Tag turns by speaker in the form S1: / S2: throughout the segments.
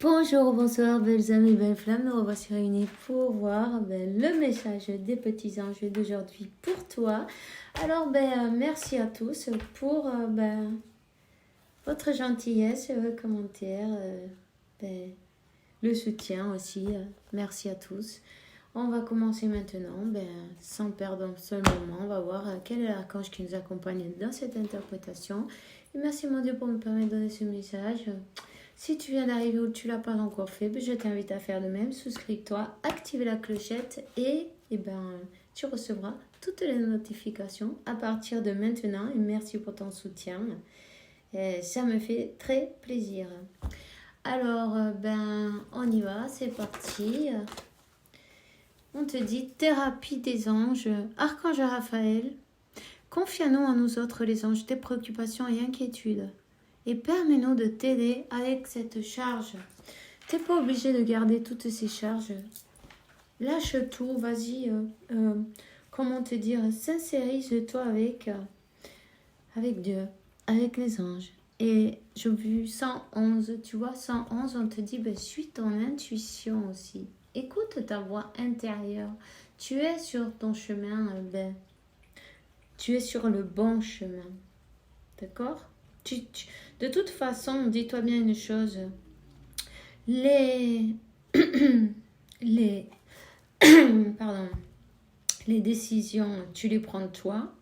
S1: Bonjour, bonsoir, belles amies, belles flammes. Nous revoici réunis pour voir le message des petits anges d'aujourd'hui pour toi. Alors, merci à tous pour votre gentillesse, vos commentaires, le soutien aussi. Merci à tous. On va commencer maintenant, sans perdre un seul moment. On va voir quel est l'archange qui nous accompagne dans cette interprétation. Et merci mon Dieu pour me permettre de donner ce message. Si tu viens d'arriver ou tu ne l'as pas encore fait, je t'invite à faire de même. Souscris-toi, active la clochette et tu recevras toutes les notifications à partir de maintenant. Et merci pour ton soutien. Ça me fait très plaisir. Alors, on y va, c'est parti. On te dit thérapie des anges, archange Raphaël. Confie-nous à nous autres les anges tes préoccupations et inquiétudes. Et permets-nous de t'aider avec cette charge. Tu n'es pas obligé de garder toutes ces charges. Lâche tout, vas-y, comment te dire, sincérise-toi avec Dieu, avec les anges. Et j'ai vu 111, tu vois, 111, on te dit, suis ton intuition aussi. Écoute ta voix intérieure. Tu es sur ton chemin, tu es sur le bon chemin. D'accord ? De toute façon, dis-toi bien une chose. Les décisions, tu les prends toi.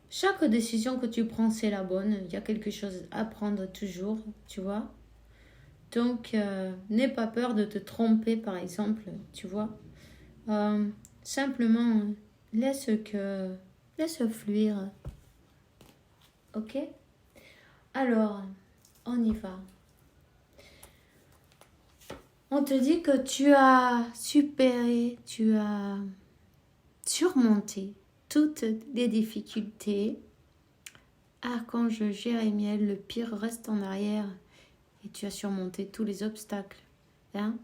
S1: Chaque décision que tu prends, c'est la bonne. Il y a quelque chose à prendre toujours, tu vois. Donc, n'aie pas peur de te tromper, par exemple, tu vois. Simplement, laisse fluire. Ok? Alors, on y va. On te dit que tu as surmonté toutes les difficultés. Archange Jérémiel, le pire reste en arrière et tu as surmonté tous les obstacles. Hein?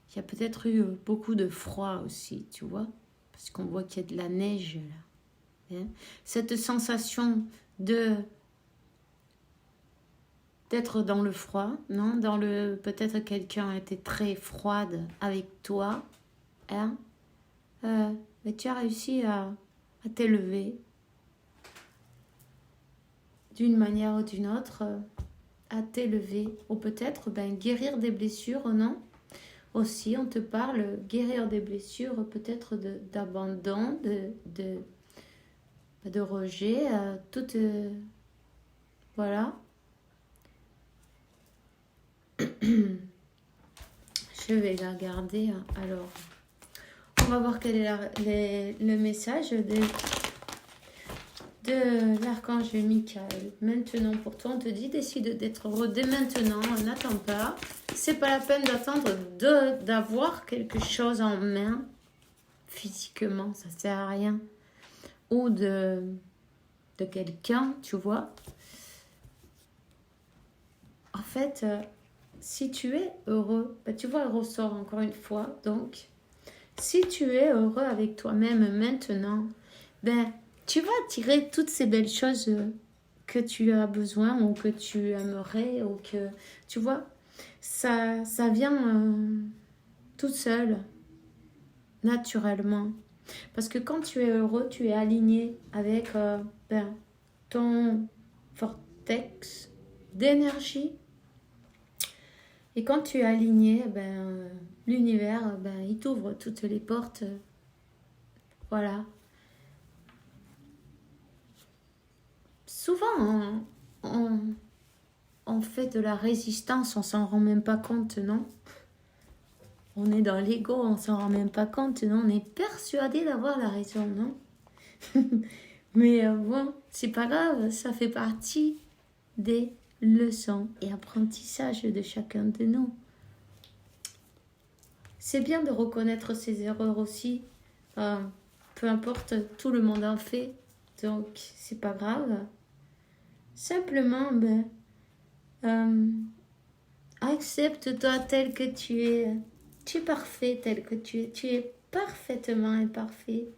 S1: Il y a peut-être eu beaucoup de froid aussi, tu vois, parce qu'on voit qu'il y a de la neige là. Hein? Cette sensation d'être dans le froid, non, peut-être quelqu'un a été très froide avec toi, hein, mais tu as réussi à t'élever d'une manière ou d'une autre, à t'élever, ou peut-être guérir des blessures, non? Aussi, on te parle guérir des blessures, peut-être d'abandon, de rejet, voilà. Je vais la garder. Alors, on va voir quel est le message de l'archange Michael. Maintenant, pour toi, on te dit décide d'être heureux dès maintenant. N'attends pas. C'est pas la peine d'attendre d'avoir quelque chose en main physiquement. Ça sert à rien. Ou de quelqu'un, tu vois. En fait, si tu es heureux, tu vois, elle ressort encore une fois. Donc, si tu es heureux avec toi-même maintenant, tu vas attirer toutes ces belles choses que tu as besoin ou que tu aimerais ou que, tu vois, ça vient tout seul, naturellement. Parce que quand tu es heureux, tu es aligné avec ton vortex d'énergie. Et quand tu es aligné, l'univers, il t'ouvre toutes les portes. Voilà. Souvent, on fait de la résistance, on s'en rend même pas compte, non? On est dans l'ego, on s'en rend même pas compte, non? On est persuadé d'avoir la raison, non? Mais bon, c'est pas grave, ça fait partie des leçons et apprentissages de chacun de nous. C'est bien de reconnaître ses erreurs aussi. Peu importe, tout le monde en fait, donc c'est pas grave. Simplement, accepte-toi tel que tu es. Tu es parfait tel que tu es. Tu es parfaitement imparfait.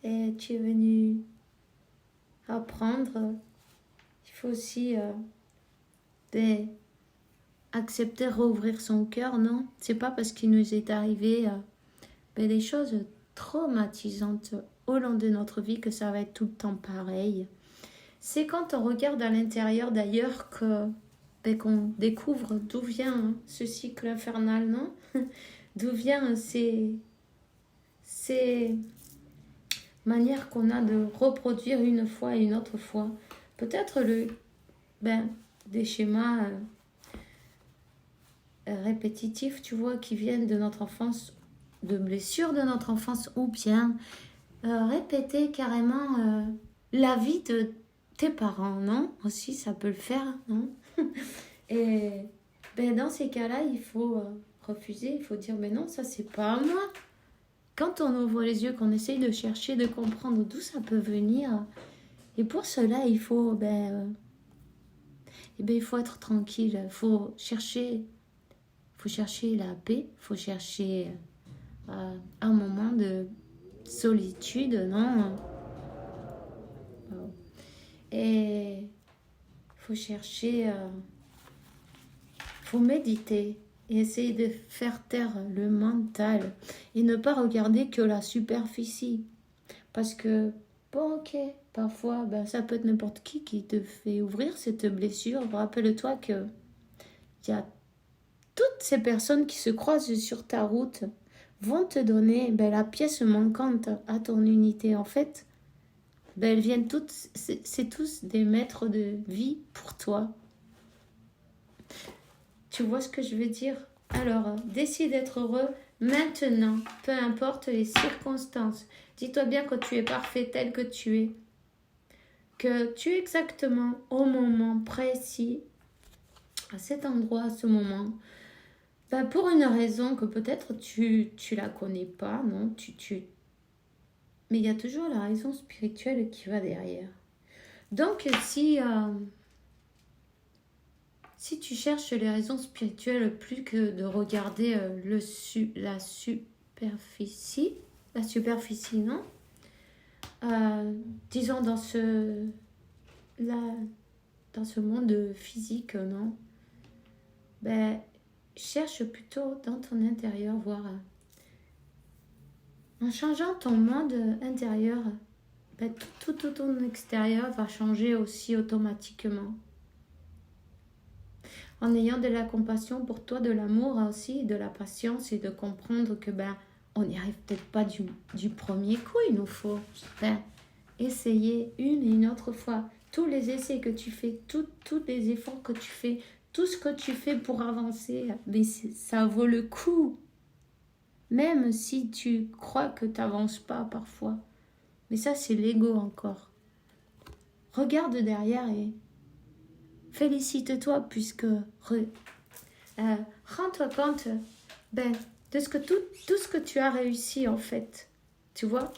S1: Et tu es venu apprendre. Il faut aussi accepter, rouvrir son cœur, non. C'est pas parce qu'il nous est arrivé des choses traumatisantes au long de notre vie que ça va être tout le temps pareil. C'est quand on regarde à l'intérieur d'ailleurs que qu'on découvre d'où vient ce cycle infernal, non? D'où vient ces manières qu'on a de reproduire une fois et une autre fois. Peut-être des schémas répétitifs, tu vois, qui viennent de notre enfance, de blessures de notre enfance, ou bien répéter carrément la vie de tes parents, non? Aussi, ça peut le faire, non? Et dans ces cas-là, il faut refuser, il faut dire, mais non, ça, c'est pas à moi. Quand on ouvre les yeux, qu'on essaye de chercher, de comprendre d'où ça peut venir, et pour cela, il faut, il faut être tranquille, il faut chercher la paix, il faut chercher un moment de solitude, non? Et il faut chercher, faut méditer et essayer de faire taire le mental et ne pas regarder que la superficie. Parce que, bon, ok, parfois, ça peut être n'importe qui te fait ouvrir cette blessure. Rappelle-toi que il y a toutes ces personnes qui se croisent sur ta route vont te donner la pièce manquante à ton unité. En fait, elles viennent toutes, c'est tous des maîtres de vie pour toi. Tu vois ce que je veux dire? Alors, décide d'être heureux maintenant, peu importe les circonstances. Dis-toi bien que tu es parfait tel que tu es. Que tu es exactement au moment précis, à cet endroit, à ce moment. Pour une raison que peut-être tu la connais pas, non? Mais il y a toujours la raison spirituelle qui va derrière. Donc, si tu cherches les raisons spirituelles plus que de regarder la superficie, non? Disons dans ce monde physique, non? Cherche plutôt dans ton intérieur, voir. En changeant ton monde intérieur, tout ton extérieur va changer aussi automatiquement. En ayant de la compassion pour toi, de l'amour aussi, de la patience et de comprendre que on n'y arrive peut-être pas du premier coup, il nous faut essayer une et une autre fois. Tous les essais que tu fais, tous les efforts que tu fais, tout ce que tu fais pour avancer, ça vaut le coup. Même si tu crois que tu n'avances pas parfois. Mais ça, c'est l'ego encore. Regarde derrière et félicite-toi puisque rends-toi compte de tout ce que tu as réussi en fait. Tu vois?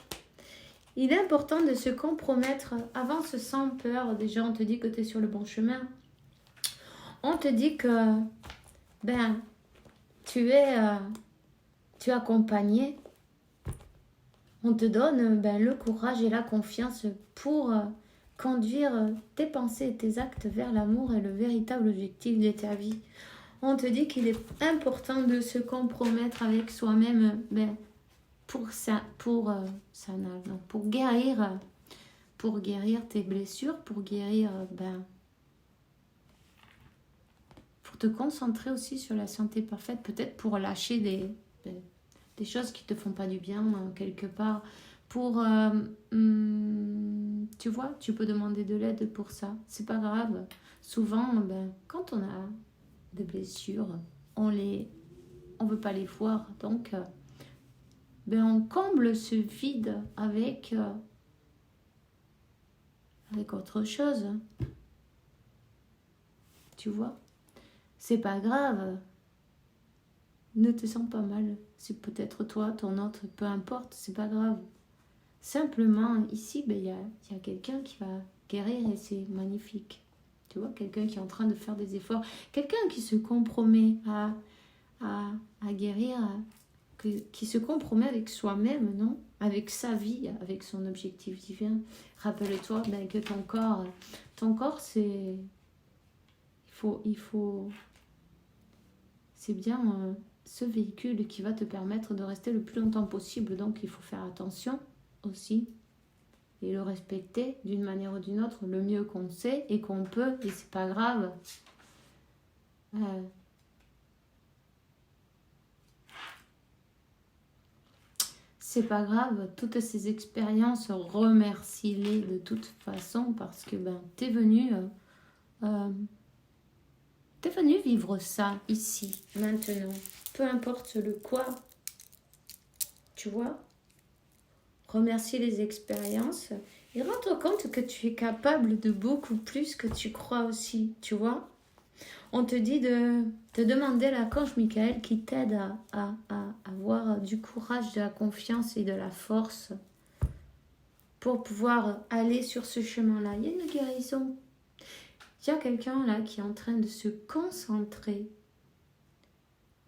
S1: Il est important de se compromettre. Avance sans peur. Déjà, on te dit que tu es sur le bon chemin. On te dit que tu es accompagné. On te donne le courage et la confiance pour conduire tes pensées et tes actes vers l'amour et le véritable objectif de ta vie. On te dit qu'il est important de se compromettre avec soi-même pour guérir tes blessures, pour guérir pour te concentrer aussi sur la santé parfaite, peut-être pour lâcher des choses qui te font pas du bien quelque part. Pour tu vois, tu peux demander de l'aide pour ça, c'est pas grave. Souvent quand on a des blessures, on veut pas les voir, donc on comble ce vide avec autre chose. Tu vois, c'est pas grave. Ne te sens pas mal. C'est peut-être toi, ton autre, peu importe, c'est pas grave. Simplement, ici, il y a quelqu'un qui va guérir et c'est magnifique. Tu vois, quelqu'un qui est en train de faire des efforts, quelqu'un qui se compromet à guérir, qui se compromet avec soi-même, non? Avec sa vie, avec son objectif divin. Rappelle-toi que ton corps, c'est... Il faut c'est bien ce véhicule qui va te permettre de rester le plus longtemps possible. Donc, il faut faire attention aussi et le respecter d'une manière ou d'une autre le mieux qu'on sait et qu'on peut. Et c'est pas grave. C'est pas grave, toutes ces expériences, remercie-les de toute façon parce que t'es venu vivre ça ici, maintenant. Peu importe le quoi, tu vois. Remercie les expériences et rends-toi compte que tu es capable de beaucoup plus que tu crois aussi, tu vois. On te dit de te demander l'archange Michael qui t'aide à avoir du courage, de la confiance et de la force pour pouvoir aller sur ce chemin-là. Il y a une guérison. Il y a quelqu'un là qui est en train de se concentrer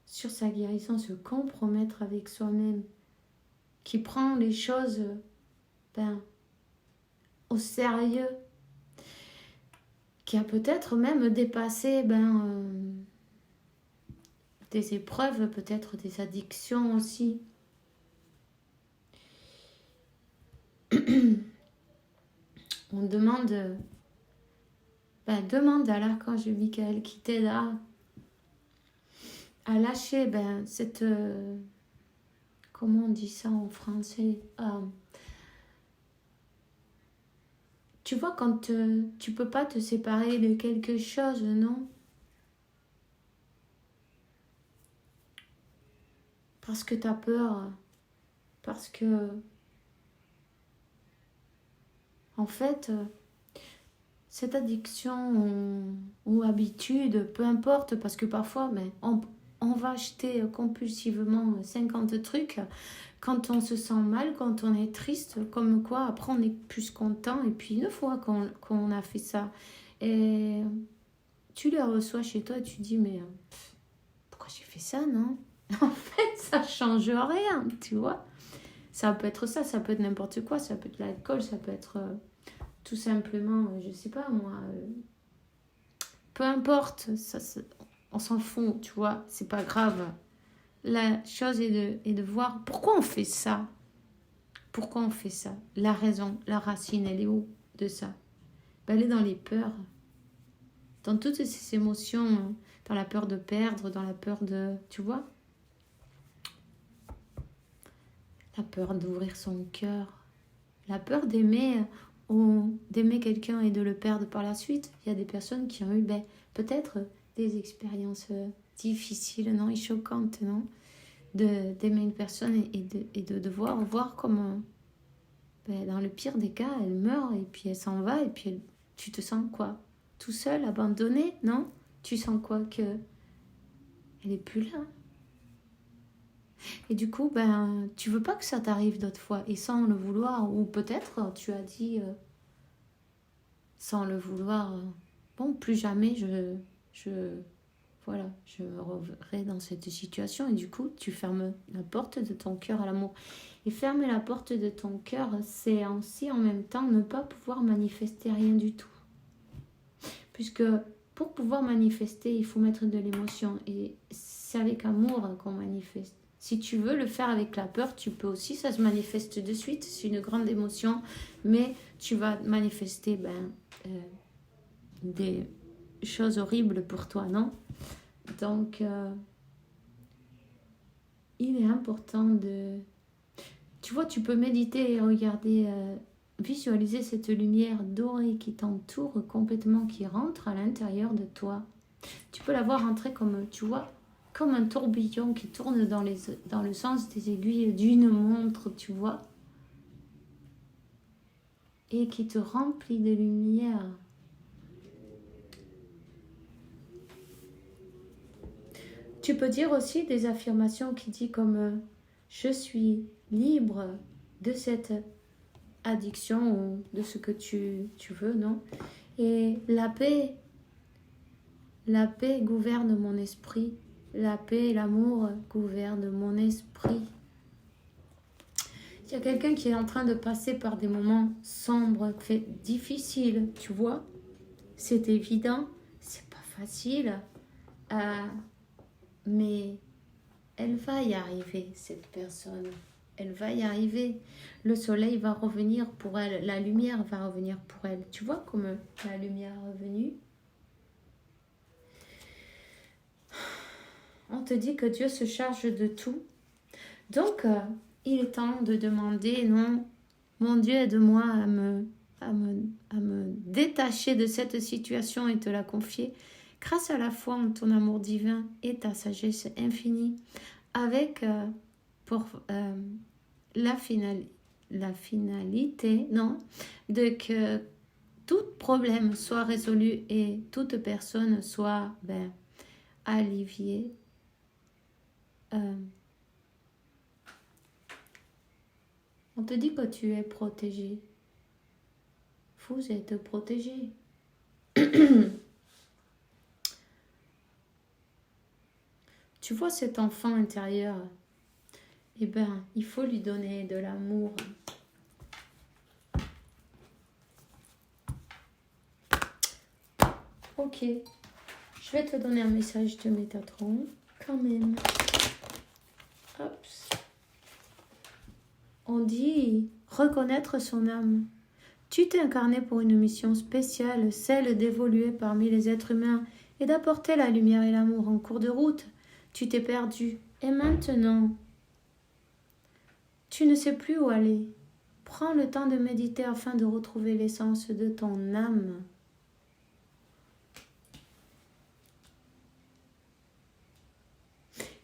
S1: sur sa guérison, se compromettre avec soi-même, qui prend les choses au sérieux, qui a peut-être même dépassé des épreuves, peut-être des addictions aussi. On demande à l'archange Michael qui t'aide à lâcher cette... comment on dit ça en français tu vois, quand tu peux pas te séparer de quelque chose, non? Parce que tu as peur. Parce que... En fait, cette addiction ou habitude, peu importe, parce que parfois, on va acheter compulsivement 50 trucs quand on se sent mal, quand on est triste, comme quoi après on est plus content. Et puis une fois qu'on a fait ça, et tu le reçois chez toi et tu dis mais pourquoi j'ai fait ça, non? En fait, ça change rien, tu vois. Ça peut être ça, ça peut être n'importe quoi, ça peut être l'alcool, ça peut être tout simplement, je sais pas moi, peu importe, on s'en fout, tu vois, c'est pas grave. La chose est de voir pourquoi on fait ça. Pourquoi on fait ça? La raison, la racine, elle est où de ça? Elle est dans les peurs, dans toutes ces émotions, dans la peur de perdre, dans la peur de, tu vois, la peur d'ouvrir son cœur, la peur d'aimer ou d'aimer quelqu'un et de le perdre par la suite. Il y a des personnes qui ont eu peut-être des expériences difficiles, non, et choquantes, non, d'aimer une personne et de devoir voir comment, dans le pire des cas, elle meurt et puis elle s'en va et puis tu te sens quoi? Tout seul, abandonné, non? Tu sens quoi? Que elle est plus là. Et du coup, tu veux pas que ça t'arrive d'autres fois et sans le vouloir, ou peut-être tu as dit sans le vouloir, bon, plus jamais je me reverrai dans cette situation. Et du coup, tu fermes la porte de ton cœur à l'amour. Et fermer la porte de ton cœur, c'est aussi en même temps ne pas pouvoir manifester rien du tout. Puisque pour pouvoir manifester, il faut mettre de l'émotion. Et c'est avec amour qu'on manifeste. Si tu veux le faire avec la peur, tu peux aussi, ça se manifeste de suite. C'est une grande émotion, mais tu vas manifester des choses horribles pour toi, non? Donc, il est important de... Tu vois, tu peux méditer et regarder, visualiser cette lumière dorée qui t'entoure complètement, qui rentre à l'intérieur de toi. Tu peux la voir entrer comme, tu vois, comme un tourbillon qui tourne dans le sens des aiguilles d'une montre, tu vois, et qui te remplit de lumière. Tu peux dire aussi des affirmations qui disent comme je suis libre de cette addiction ou de ce que tu veux, non? Et la paix gouverne mon esprit. La paix et l'amour gouvernent mon esprit. Il y a quelqu'un qui est en train de passer par des moments sombres, difficiles, tu vois. C'est évident, c'est pas facile. mais elle va y arriver, cette personne. Elle va y arriver. Le soleil va revenir pour elle. La lumière va revenir pour elle. Tu vois comme la lumière est revenue? On te dit que Dieu se charge de tout. Donc, il est temps de demander, non, mon Dieu, aide-moi à me détacher de cette situation et te la confier grâce à la foi en ton amour divin et ta sagesse infinie, avec pour la finalité, non, de que tout problème soit résolu et toute personne soit aliviée. On te dit que tu es protégé. Vous êtes protégé. Tu vois cet enfant intérieur, eh bien, il faut lui donner de l'amour. Ok, je vais te donner un message de Métatron, quand même. Hop. On dit reconnaître son âme. Tu t'es incarné pour une mission spéciale, celle d'évoluer parmi les êtres humains et d'apporter la lumière et l'amour en cours de route. Tu t'es perdu. Et maintenant, tu ne sais plus où aller. Prends le temps de méditer afin de retrouver l'essence de ton âme.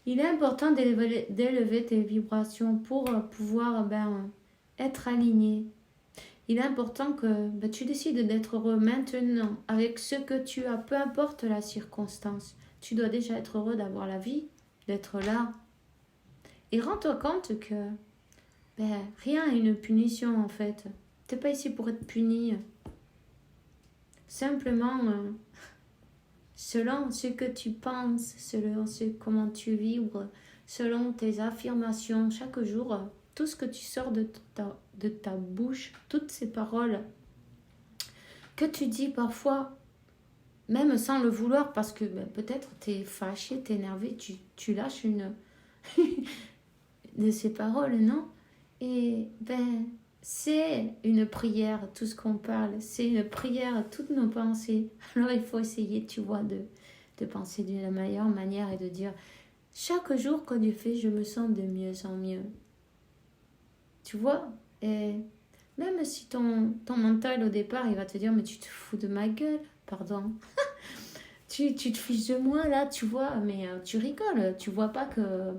S1: Il est important d'élever tes vibrations pour pouvoir être aligné. Il est important que tu décides d'être heureux maintenant avec ce que tu as, peu importe la circonstance. Tu dois déjà être heureux d'avoir la vie, d'être là. Et rends-toi compte que rien n'est une punition en fait. Tu n'es pas ici pour être puni. Simplement, selon ce que tu penses, selon comment tu vibres, selon tes affirmations chaque jour, tout ce que tu sors de ta bouche, toutes ces paroles que tu dis parfois, même sans le vouloir, parce que peut-être tu es fâché, tu es énervé, tu lâches une de ces paroles, non? Et c'est une prière, tout ce qu'on parle, c'est une prière, toutes nos pensées. Alors il faut essayer, tu vois, de penser d'une meilleure manière et de dire, chaque jour que Dieu fait, je me sens de mieux en mieux. Tu vois? Et même si ton mental au départ, il va te dire, mais tu te fous de ma gueule, pardon. tu te fiches de moi là, tu vois, mais tu rigoles. Tu vois pas que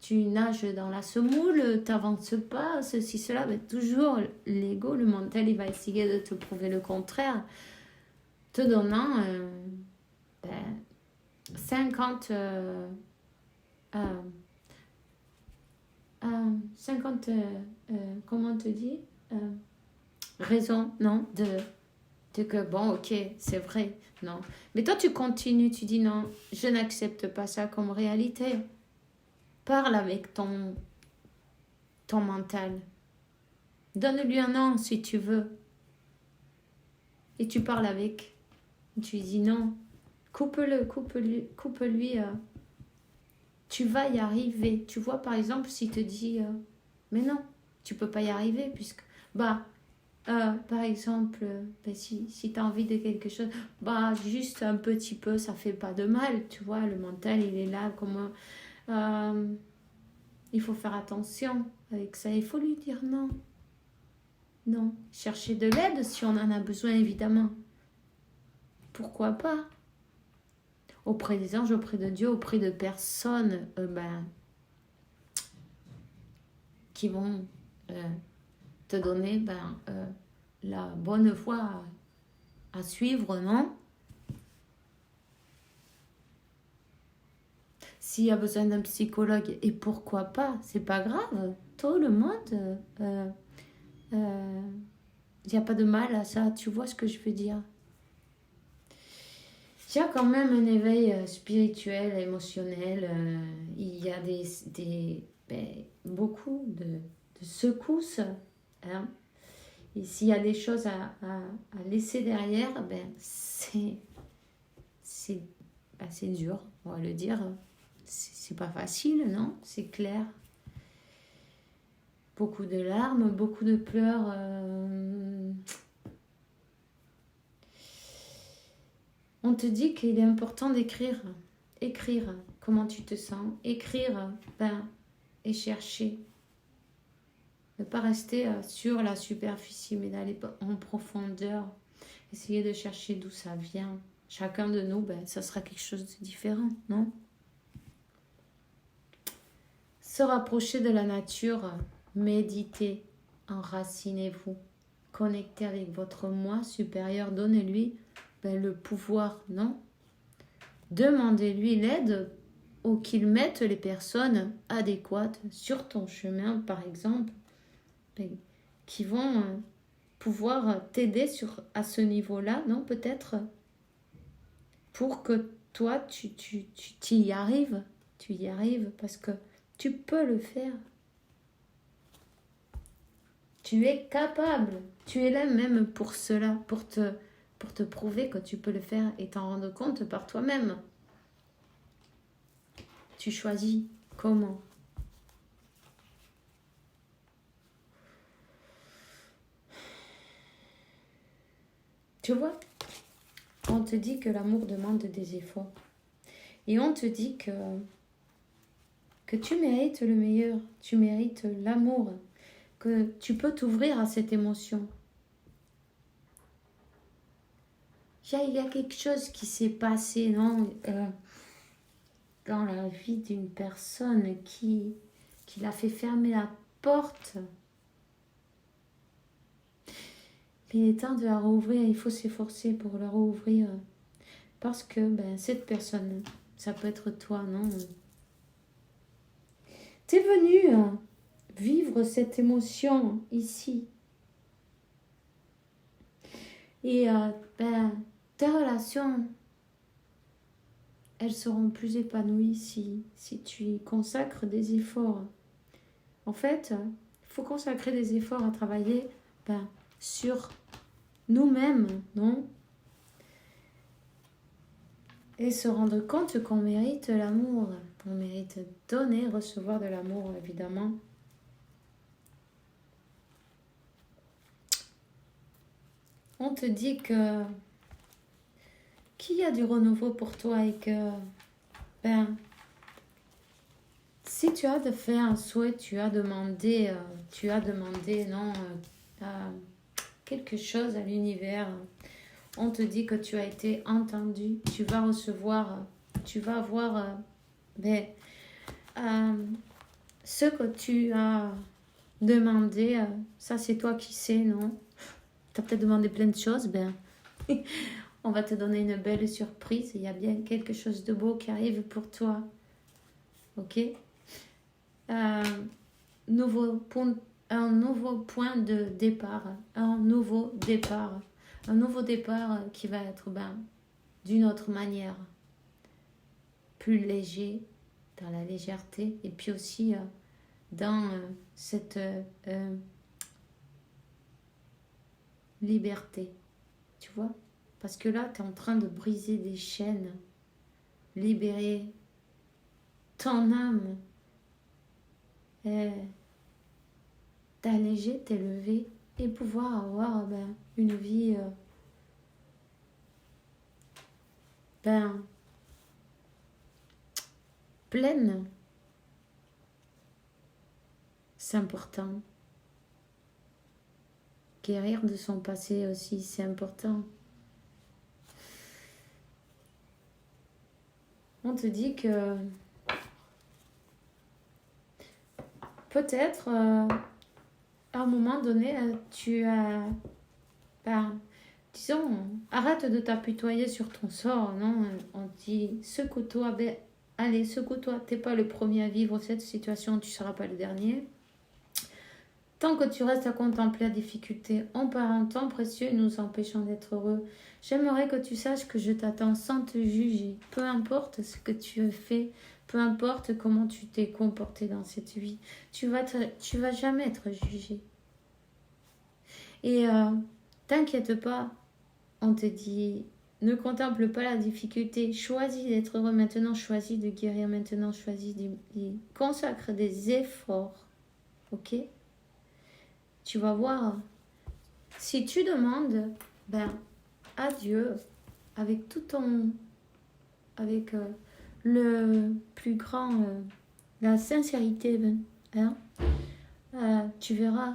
S1: tu nages dans la semoule, t'avances pas, ceci, cela. Toujours l'ego, le mental, il va essayer de te prouver le contraire, te donnant 50... 50, comment te dit raison, non, de que bon, ok, c'est vrai, non. Mais toi, tu continues, tu dis non, je n'accepte pas ça comme réalité. Parle avec ton mental. Donne-lui un nom si tu veux. Et tu parles avec. Tu dis non, coupe-lui. Tu vas y arriver. Tu vois, par exemple, s'il te dit mais non, tu peux pas y arriver puisque par exemple, si tu as envie de quelque chose, juste un petit peu, ça fait pas de mal, tu vois, le mental, il est là comme il faut faire attention avec ça, il faut lui dire non. Non, chercher de l'aide si on en a besoin, évidemment. Pourquoi pas? Auprès des anges, auprès de Dieu, auprès de personnes qui vont te donner la bonne voie à suivre, non? S'il y a besoin d'un psychologue, et pourquoi pas? C'est pas grave. Tout le monde, il n'y a pas de mal à ça. Tu vois ce que je veux dire? Il y a quand même un éveil spirituel, émotionnel. Il y a beaucoup de secousses. Hein. Et s'il y a des choses à laisser derrière, c'est assez dur, on va le dire. C'est pas facile, non? C'est clair. Beaucoup de larmes, beaucoup de pleurs. On te dit qu'il est important d'écrire. Écrire comment tu te sens. Écrire, et chercher. Ne pas rester sur la superficie, mais d'aller en profondeur. Essayer de chercher d'où ça vient. Chacun de nous, ça sera quelque chose de différent, non? Se rapprocher de la nature, méditez, enracinez-vous, connectez avec votre moi supérieur, donnez-lui le pouvoir, non? Demandez-lui l'aide ou qu'il mette les personnes adéquates sur ton chemin, par exemple, qui vont pouvoir t'aider à ce niveau-là, non? Peut-être pour que toi, tu y arrives. Tu y arrives parce que tu peux le faire. Tu es capable. Tu es là même pour cela, pour te prouver que tu peux le faire et t'en rendre compte par toi-même. Tu choisis comment. Tu vois, on te dit que l'amour demande des efforts. Et on te dit que tu mérites le meilleur, tu mérites l'amour, que tu peux t'ouvrir à cette émotion. Il y a quelque chose qui s'est passé, non, dans la vie d'une personne qui l'a fait fermer la porte. Il est temps de la rouvrir, il faut s'efforcer pour la rouvrir. Parce que cette personne, ça peut être toi, non? Tu es venu vivre cette émotion ici. Et tes relations, elles seront plus épanouies si tu y consacres des efforts. En fait, il faut consacrer des efforts à travailler sur nous-mêmes, non? Et se rendre compte qu'on mérite l'amour. On mérite donner, recevoir de l'amour, évidemment. On te dit qu'il y a du renouveau pour toi et que si tu as fait un souhait, tu as demandé non, quelque chose à l'univers. On te dit que tu as été entendu, tu vas recevoir, tu vas avoir ce que tu as demandé. Ça, c'est toi qui sais, non? Tu as peut-être demandé plein de choses, on va te donner une belle surprise. Il y a bien quelque chose de beau qui arrive pour toi. Ok? Un nouveau point de départ. Un nouveau départ qui va être d'une autre manière. Plus léger, dans la légèreté. Et puis aussi dans cette liberté. Tu vois? Parce que là, tu es en train de briser des chaînes. Libérer ton âme. T'alléger, t'élever et pouvoir avoir une vie pleine. C'est important. Guérir de son passé aussi, c'est important. On te dit que peut-être à un moment donné, tu as... disons, arrête de t'apitoyer sur ton sort, non? On te dit, secoue-toi, allez, secoue-toi, t'es pas le premier à vivre cette situation, tu seras pas le dernier. Tant que tu restes à contempler la difficulté, on perd un temps précieux nous empêchant d'être heureux. J'aimerais que tu saches que je t'attends sans te juger. Peu importe ce que tu as fait, peu importe comment tu t'es comporté dans cette vie, tu vas jamais être jugé. Et t'inquiète pas, on te dit Ne contemple pas la difficulté. Choisis d'être heureux maintenant. Choisis de guérir maintenant. Choisis d'y consacre des efforts. Ok? Tu vas voir. Si tu demandes à Dieu avec tout ton... avec le plus grand... la sincérité, hein, tu verras.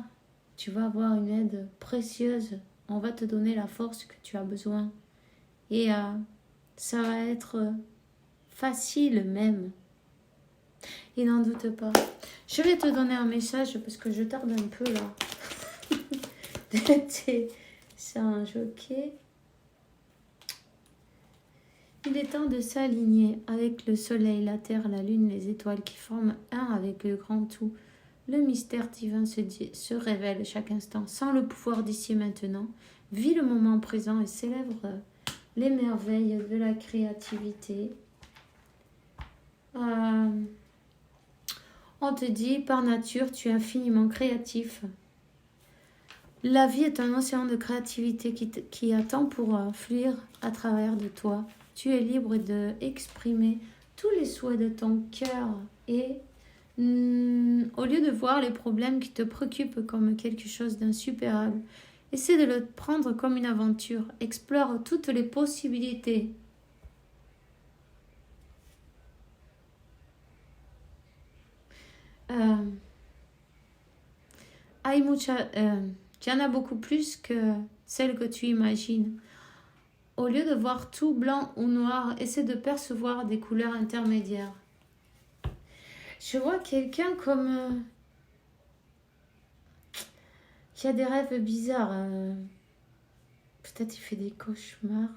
S1: Tu vas avoir une aide précieuse. On va te donner la force que tu as besoin. Et ça va être facile même. Et n'en doute pas. Je vais te donner un message parce que je tarde un peu là. C'est un jockey. Il est temps de s'aligner avec le soleil, la terre, la lune, les étoiles qui forment un avec le grand tout. Le mystère divin se révèle chaque instant. Sans le pouvoir d'ici et maintenant, vis le moment présent et célèbre les merveilles de la créativité. On te dit, par nature, tu es infiniment créatif. La vie est un océan de créativité qui attend pour fluir à travers de toi. Tu es libre d'exprimer tous les souhaits de ton cœur et au lieu de voir les problèmes qui te préoccupent comme quelque chose d'insupérable, essaie de le prendre comme une aventure. Explore toutes les possibilités. Tu en as beaucoup plus que celles que tu imagines. Au lieu de voir tout blanc ou noir, essaie de percevoir des couleurs intermédiaires. Je vois quelqu'un comme... qui a des rêves bizarres. Peut-être il fait des cauchemars.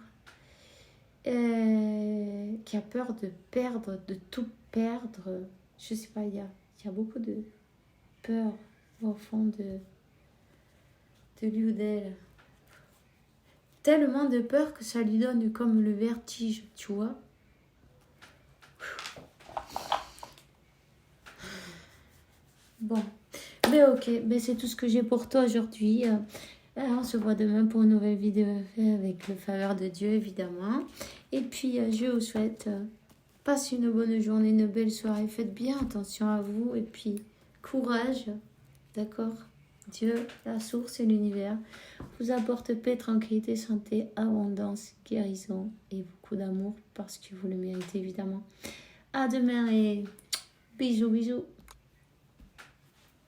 S1: Qui a peur de perdre, de tout perdre. Je sais pas, il y a beaucoup de peur au fond de lui ou d'elle. Tellement de peur que ça lui donne comme le vertige, tu vois. Bon, mais ok, c'est tout ce que j'ai pour toi aujourd'hui. On se voit demain pour une nouvelle vidéo avec le faveur de Dieu, évidemment. Et puis, je vous souhaite passez une bonne journée, une belle soirée. Faites bien attention à vous et puis courage, d'accord? Dieu, la source et l'univers vous apporte paix, tranquillité, santé, abondance, guérison et beaucoup d'amour parce que vous le méritez évidemment. À demain et bisous, bisous.